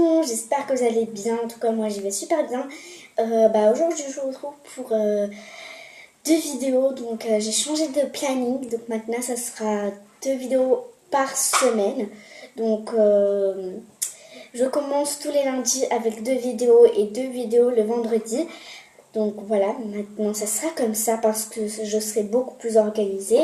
le monde, j'espère que vous allez bien. En tout cas, moi j'y vais super bien. Aujourd'hui, je vous retrouve pour 2 vidéos. Donc, j'ai changé de planning. Donc, maintenant, ça sera 2 vidéos par semaine. Donc, je commence tous les lundis avec 2 vidéos et 2 vidéos le vendredi. Donc voilà, maintenant ça sera comme ça parce que je serai beaucoup plus organisée.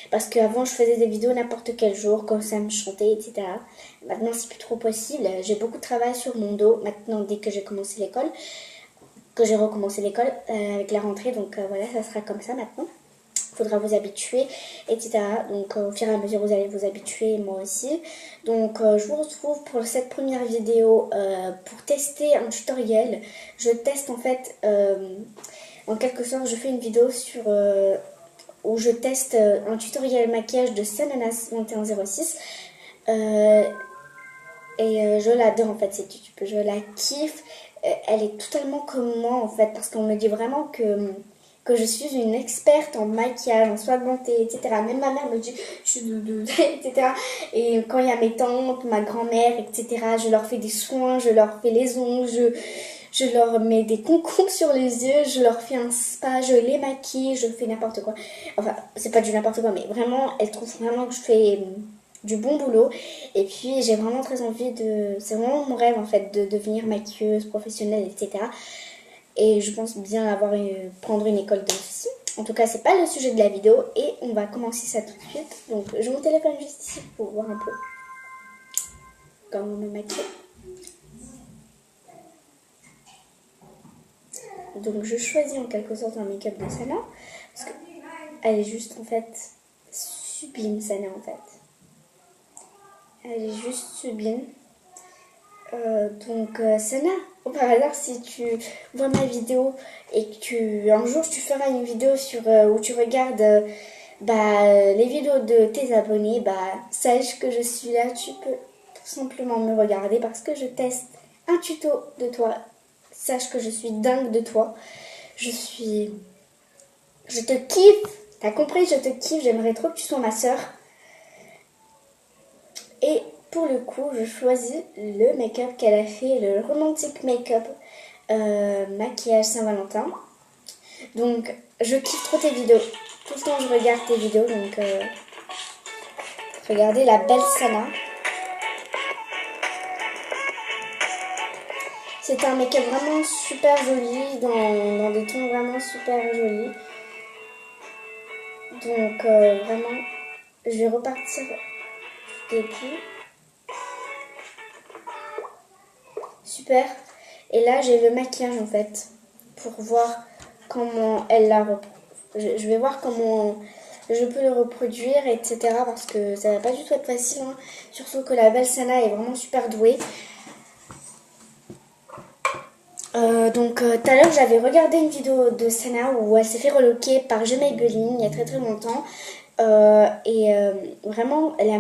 Parce qu'avant je faisais des vidéos n'importe quel jour, quand ça me chantait, etc. Maintenant c'est plus trop possible. J'ai beaucoup de travail sur mon dos maintenant dès que j'ai commencé l'école. Que j'ai recommencé l'école avec la rentrée. Donc voilà, ça sera comme ça maintenant. Faudra vous habituer, etc. Donc au fur et à mesure vous allez vous habituer, moi aussi. Donc je vous retrouve pour cette première vidéo pour tester un tutoriel. Je teste en fait, en quelque sorte je fais une vidéo sur où je teste un tutoriel maquillage de Sananas 2106. Je l'adore en fait cette YouTube, je la kiffe. Elle est totalement comme moi en fait, parce qu'on me dit vraiment que je suis une experte en maquillage, en soins de beauté, etc. Même ma mère me dit, je suis etc. Et quand il y a mes tantes, ma grand-mère, etc., je leur fais des soins, je leur fais les ongles, je leur mets des concombres sur les yeux, je leur fais un spa, je les maquille, je fais n'importe quoi. Enfin, c'est pas du n'importe quoi, mais vraiment, elles trouvent vraiment que je fais du bon boulot. Et puis, j'ai vraiment très envie de... C'est vraiment mon rêve, en fait, de devenir maquilleuse professionnelle, etc. Et je pense bien prendre une école de ceci. En tout cas, c'est pas le sujet de la vidéo. Et on va commencer ça tout de suite. Donc, je mon téléphone juste ici pour voir un peu comment me maquiller. Donc, je choisis en quelque sorte un make-up de Sana. Parce qu'elle est juste, en fait, sublime, Sana, en fait. Elle est juste sublime. Sana, par hasard, si tu vois ma vidéo et que un jour tu feras une vidéo où tu regardes les vidéos de tes abonnés, sache que je suis là. Tu peux tout simplement me regarder parce que je teste un tuto de toi. Sache que je suis dingue de toi. Je te kiffe. T'as compris, je te kiffe. J'aimerais trop que tu sois ma soeur. Et pour le coup, je choisis le make-up qu'elle a fait, le romantic make-up maquillage Saint-Valentin. Donc, je kiffe trop tes vidéos. Tout le temps, je regarde tes vidéos. Donc, regardez la belle Sana. C'est un make-up vraiment super joli, dans des tons vraiment super jolis. Donc, vraiment, je vais repartir du début. Super. Et là, j'ai le maquillage en fait, pour voir comment elle l'a je vais voir comment je peux le reproduire, etc. Parce que ça va pas du tout être facile, hein. Surtout que la belle Sana est vraiment super douée. Tout à l'heure, j'avais regardé une vidéo de Sana où elle s'est fait reloquer par Je Maybelline il y a très très longtemps. Vraiment, elle a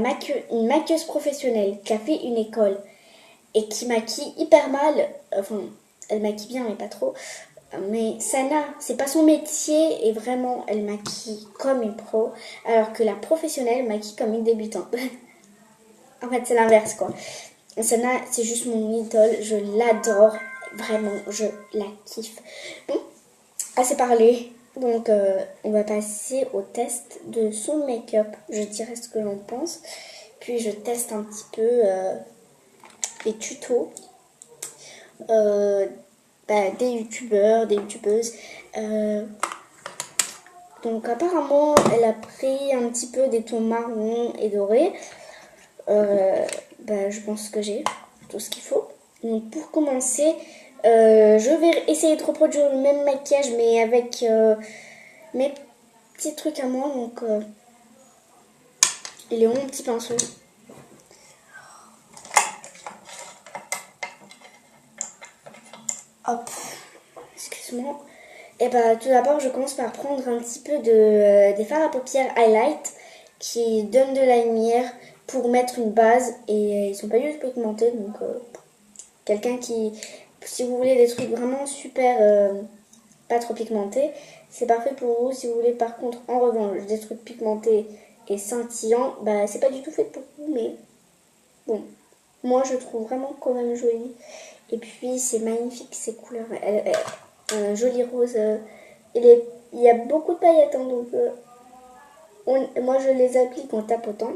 une maquilleuse professionnelle qui a fait une école et qui maquille hyper mal. Enfin, elle maquille bien, mais pas trop. Mais Sana, c'est pas son métier et vraiment, elle maquille comme une pro, alors que la professionnelle maquille comme une débutante. En fait, c'est l'inverse, quoi. Sana, c'est juste mon idole, je l'adore, vraiment, je la kiffe. Bon, assez parlé. Donc, on va passer au test de son make-up. Je dirai ce que j'en pense. Puis, je teste un petit peu les tutos des youtubeurs, des youtubeuses. Donc apparemment elle a pris un petit peu des tons marron et dorés. Je pense que j'ai tout ce qu'il faut. Donc pour commencer, je vais essayer de reproduire le même maquillage mais avec mes petits trucs à moi. Donc il est où mon petit pinceau? Hop, excuse-moi. Et tout d'abord, je commence par prendre un petit peu des fards à paupières highlight qui donnent de la lumière pour mettre une base et ils sont pas du tout pigmentés. Donc, si vous voulez des trucs vraiment super, pas trop pigmentés, c'est parfait pour vous. Si vous voulez par contre, en revanche, des trucs pigmentés et scintillants, c'est pas du tout fait pour vous, mais bon. Moi, je trouve vraiment quand même joli. Et puis, c'est magnifique ces couleurs. Un joli rose. Il y a beaucoup de paillettes, hein, donc moi, je les applique en tapotant.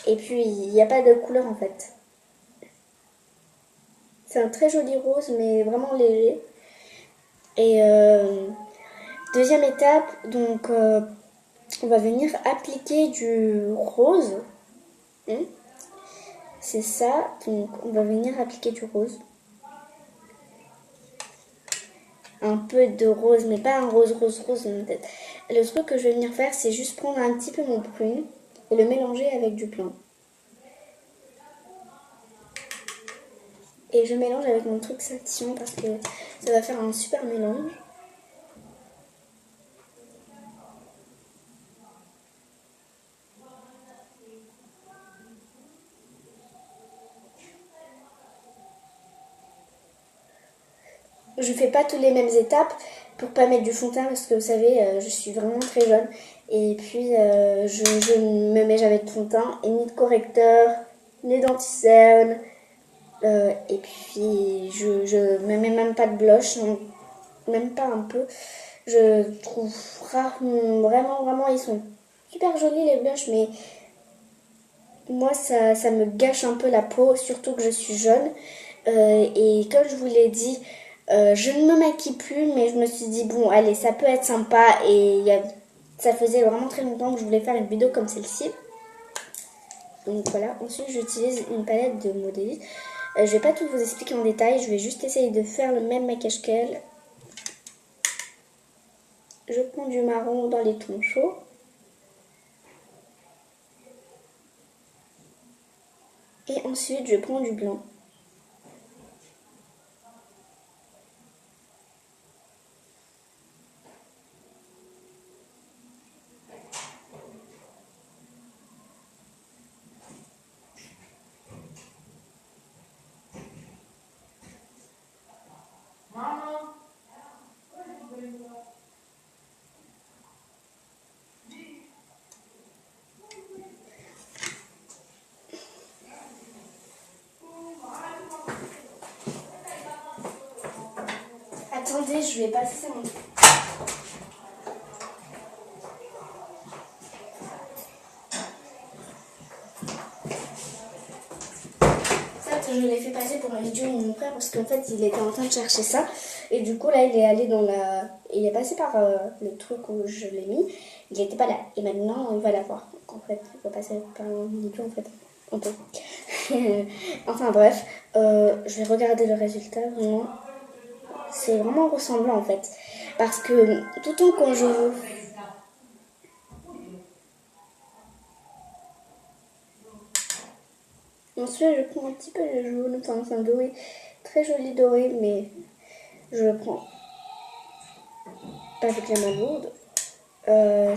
Et puis, il n'y a pas de couleur en fait. C'est un très joli rose, mais vraiment léger. Et deuxième étape, donc on va venir appliquer du rose. C'est ça, donc on va venir appliquer du rose. Un peu de rose, mais pas un rose dans ma tête. Le truc que je vais venir faire, c'est juste prendre un petit peu mon prune et le mélanger avec du blanc. Et je mélange avec mon truc scintillant parce que ça va faire un super mélange. Je fais pas toutes les mêmes étapes pour pas mettre du fond de teint parce que vous savez, je suis vraiment très jeune. Et puis, je ne me mets jamais de fond de teint et ni de correcteur, ni d'anti-cerne. Et puis, je me mets même pas de blush, même pas un peu. Je trouve vraiment, ils sont super jolis les blushs, mais moi, ça me gâche un peu la peau, surtout que je suis jeune. Et comme je vous l'ai dit, je ne me maquille plus, mais je me suis dit, bon, allez, ça peut être sympa. Et ça faisait vraiment très longtemps que je voulais faire une vidéo comme celle-ci. Donc voilà, ensuite j'utilise une palette de modéliste. Je vais pas tout vous expliquer en détail, je vais juste essayer de faire le même maquillage qu'elle. Je prends du marron dans les tons chauds. Et ensuite je prends du blanc. Attendez, je vais passer mon... Je l'ai fait passer pour un vidéo de mon frère parce qu'en fait il était en train de chercher ça et du coup là il est allé dans la... Il est passé par le truc où je l'ai mis, il n'était pas là et maintenant il va l'avoir. Donc en fait il va passer par un vidéo en fait un peu. Enfin bref, je vais regarder le résultat vraiment. C'est vraiment ressemblant en fait parce que tout le temps quand je... Ensuite, je prends un petit peu de jaune, enfin c'est un doré, très joli doré, mais je le prends pas avec la main lourde.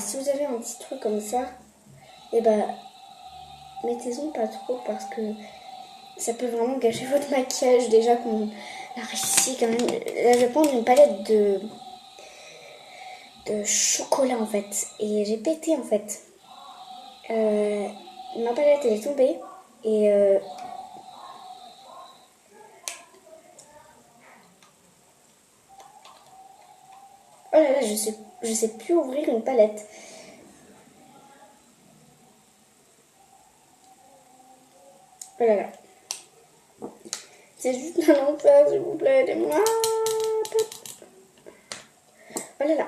Si vous avez un petit truc comme ça, et ben mettez-en pas trop parce que ça peut vraiment gâcher votre maquillage. Déjà qu'on a réussi quand même. Là, je vais prendre une palette de chocolat en fait, et j'ai pété en fait. Ma palette elle est tombée et oh là là, je sais plus ouvrir une palette. Oh là là. C'est juste un enfer, s'il vous plaît, aidez-moi. Oh là là.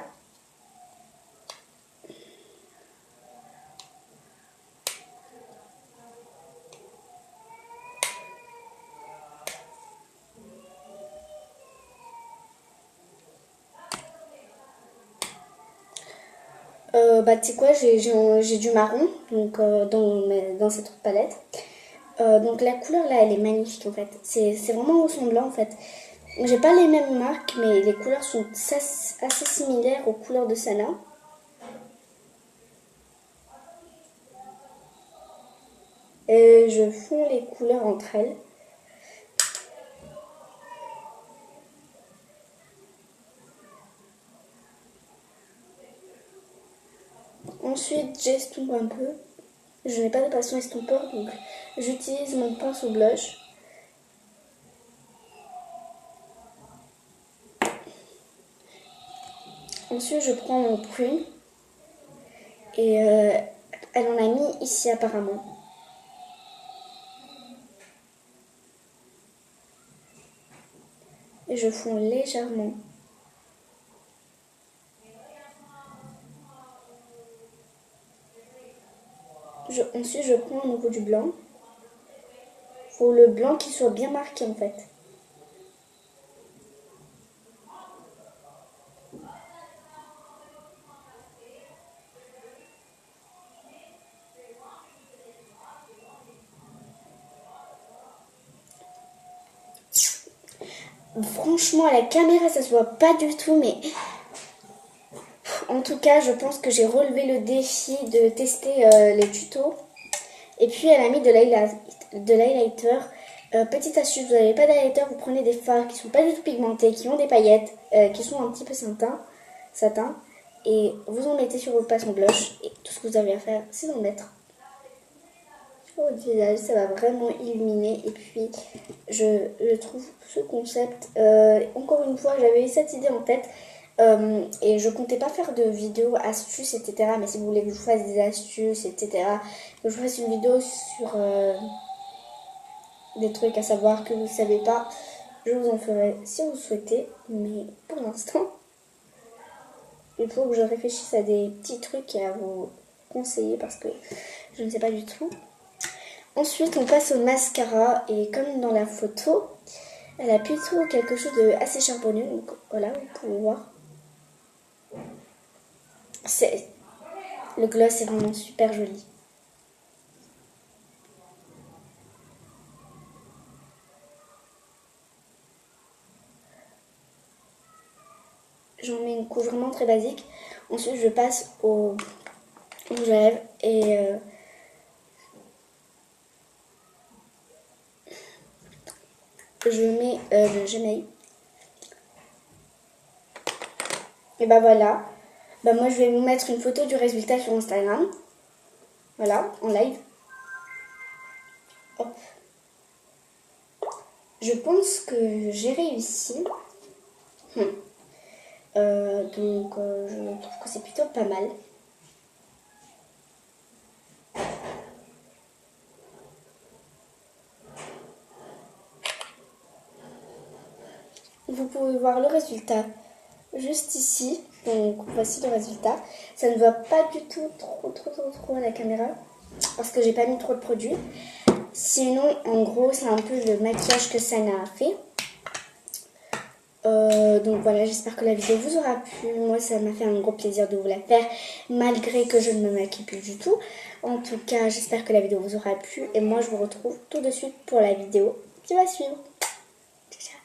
Bah tu sais quoi, j'ai du marron donc dans cette palette. Donc la couleur là elle est magnifique en fait. C'est vraiment ressemblant en fait. J'ai pas les mêmes marques mais les couleurs sont assez similaires aux couleurs de Sana. Et je fonds les couleurs entre elles. Ensuite j'estompe un peu. Je n'ai pas de pinceau estompeur donc j'utilise mon pinceau blush. Ensuite, je prends mon prune. Et elle en a mis ici apparemment. Et je fonds légèrement. Ensuite, je prends à nouveau du blanc. Il faut le blanc qui soit bien marqué en fait. Franchement, à la caméra, ça se voit pas du tout, mais en tout cas, je pense que j'ai relevé le défi de tester les tutos. Et puis, elle a mis de l'highlighter. Petite astuce, vous n'avez pas d'highlighter, vous prenez des fards qui sont pas du tout pigmentés, qui ont des paillettes, qui sont un petit peu satin, et vous en mettez sur votre pinceau blush. Et tout ce que vous avez à faire, c'est d'en mettre sur votre visage. Ça va vraiment illuminer. Et puis, je trouve ce concept, encore une fois, j'avais eu cette idée en tête. Et je comptais pas faire de vidéos astuces, etc. Mais si vous voulez que je vous fasse des astuces, etc., que je vous fasse une vidéo sur des trucs à savoir que vous ne savez pas, je vous en ferai si vous souhaitez. Mais pour l'instant, il faut que je réfléchisse à des petits trucs à vous conseiller parce que je ne sais pas du tout. Ensuite, on passe au mascara. Et comme dans la photo, elle a plutôt quelque chose de assez charbonneux. Donc voilà, vous pouvez voir. Le gloss est vraiment super joli. J'en mets une couche vraiment très basique. Ensuite, je passe au rouge à lèvres et je mets le Gemeil. Et bah voilà. Bah moi, je vais vous mettre une photo du résultat sur Instagram. Voilà, en live. Hop. Je pense que j'ai réussi. Donc, je trouve que c'est plutôt pas mal. Vous pouvez voir le résultat juste ici. Donc, voici le résultat. Ça ne va pas du tout trop à la caméra parce que j'ai pas mis trop de produits. Sinon, en gros, c'est un peu le maquillage que Sana a fait. Donc voilà, j'espère que la vidéo vous aura plu. Moi, ça m'a fait un gros plaisir de vous la faire, malgré que je ne me maquille plus du tout. En tout cas, j'espère que la vidéo vous aura plu. Et moi, je vous retrouve tout de suite pour la vidéo qui va suivre. Ciao, ciao.